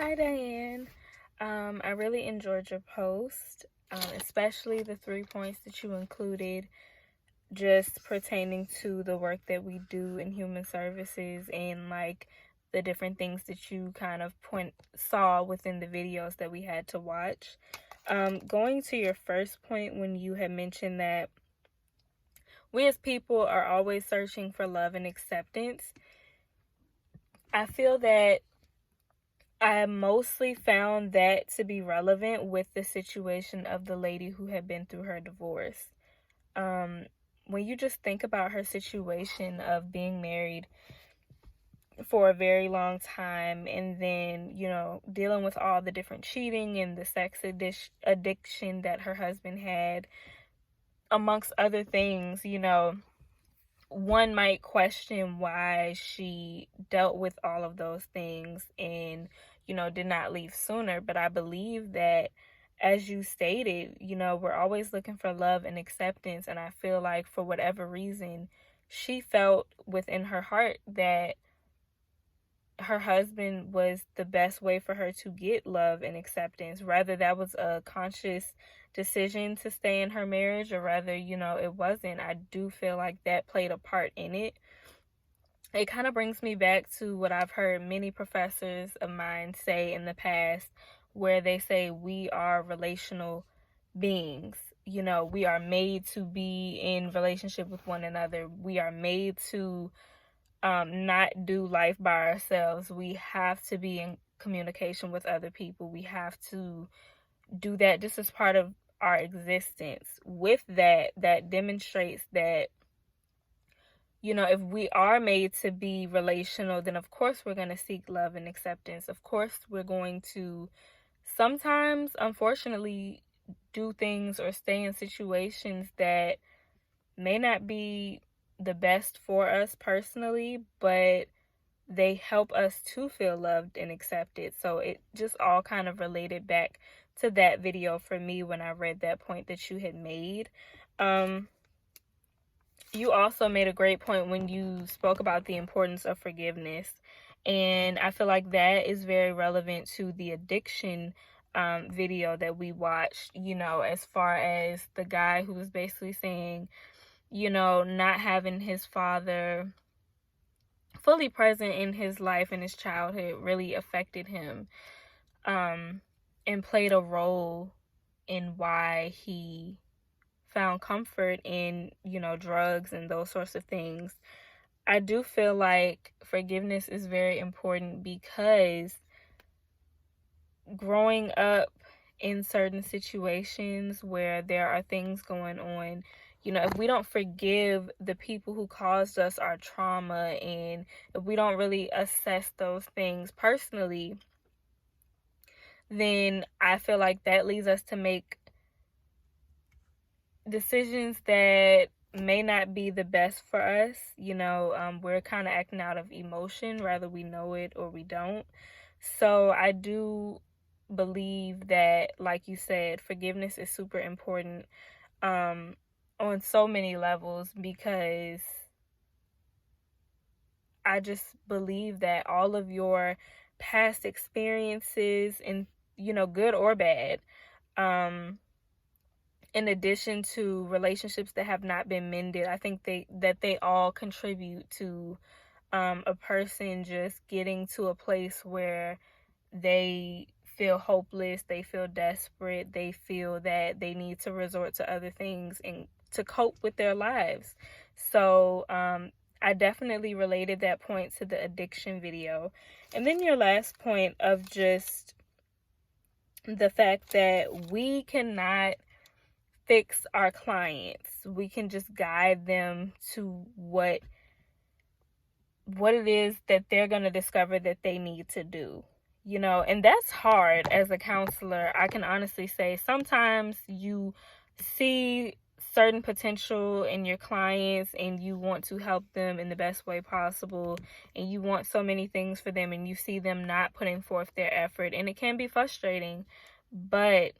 Hi, Diane. I really enjoyed your post, especially the 3 points that you included just pertaining to the work that we do in human services and like the different things that you kind of saw within the videos that we had to watch. Going to your first point when you had mentioned that we as people are always searching for love and acceptance, I feel that I mostly found that to be relevant with the situation of the lady who had been through her divorce. Um, when you just think about her situation of being married for a very long time and then, dealing with all the different cheating and the sex addiction that her husband had, amongst other things, one might question why she dealt with all of those things and, did not leave sooner. But I believe that, as you stated, we're always looking for love and acceptance. And I feel like for whatever reason, she felt within her heart that her husband was the best way for her to get love and acceptance. Rather, that was a conscious decision to stay in her marriage, or rather, it wasn't. I do feel like that played a part in it. It kind of brings me back to what I've heard many professors of mine say in the past, where they say we are relational beings. We are made to be in relationship with one another. We are made to not do life by ourselves. We have to be in communication with other people. We have to do that. This is part of our existence. With that, that demonstrates that, if we are made to be relational, then of course we're going to seek love and acceptance. Of course we're going to sometimes, unfortunately, do things or stay in situations that may not be the best for us personally, but they help us to feel loved and accepted. So it just all kind of related back to that video for me when I read that point that you had made. You also made a great point when you spoke about the importance of forgiveness. And I feel like that is very relevant to the addiction video that we watched, as far as the guy who was basically saying, not having his father fully present in his life and his childhood really affected him, and played a role in why he found comfort in, drugs and those sorts of things. I do feel like forgiveness is very important because growing up in certain situations where there are things going on, if we don't forgive the people who caused us our trauma, and if we don't really assess those things personally, then I feel like that leads us to make decisions that may not be the best for us. We're kind of acting out of emotion, whether we know it or we don't. So I do believe that, like you said, forgiveness is super important on so many levels, because I just believe that all of your past experiences, and good or bad, in addition to relationships that have not been mended, I think they all contribute to a person just getting to a place where they feel hopeless, they feel desperate, they feel that they need to resort to other things and to cope with their lives. So I definitely related that point to the addiction video. And then your last point of just the fact that we cannot fix our clients. We can just guide them to what it is that they're going to discover that they need to do. And that's hard as a counselor. I can honestly say sometimes you see certain potential in your clients and you want to help them in the best way possible, and you want so many things for them, and you see them not putting forth their effort, and it can be frustrating. But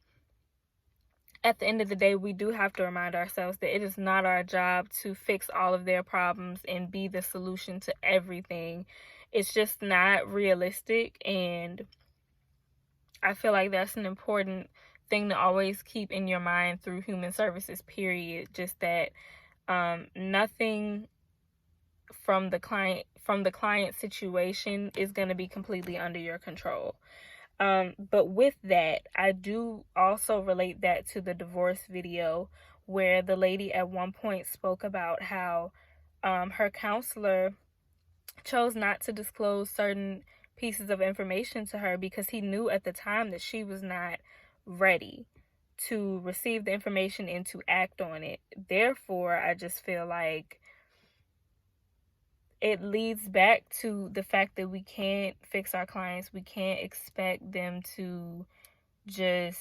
at the end of the day, we do have to remind ourselves that it is not our job to fix all of their problems and be the solution to everything. It's just not realistic, and I feel like that's an important thing to always keep in your mind through human services, period. Just that nothing from the client situation is going to be completely under your control. But with that, I do also relate that to the divorce video where the lady at one point spoke about how her counselor chose not to disclose certain pieces of information to her because he knew at the time that she was not ready to receive the information and to act on it. Therefore, I just feel like it leads back to the fact that we can't fix our clients. We can't expect them to just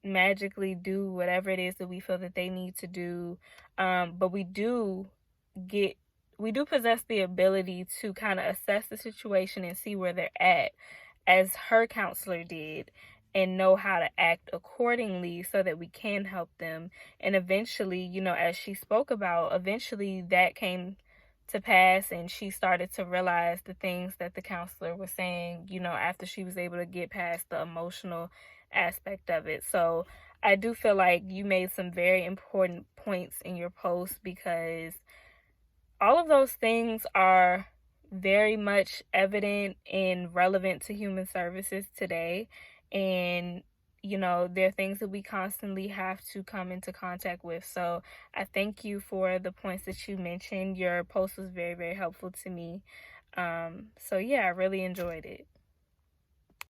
magically do whatever it is that we feel that they need to do. But we do possess the ability to kind of assess the situation and see where they're at, as her counselor did, and know how to act accordingly so that we can help them. And eventually, as she spoke about, eventually that came to pass, and she started to realize the things that the counselor was saying, after she was able to get past the emotional aspect of it. So I do feel like you made some very important points in your post, because all of those things are very much evident and relevant to human services today. And, they're things that we constantly have to come into contact with. So I thank you for the points that you mentioned. Your post was very, very helpful to me. So yeah, I really enjoyed it.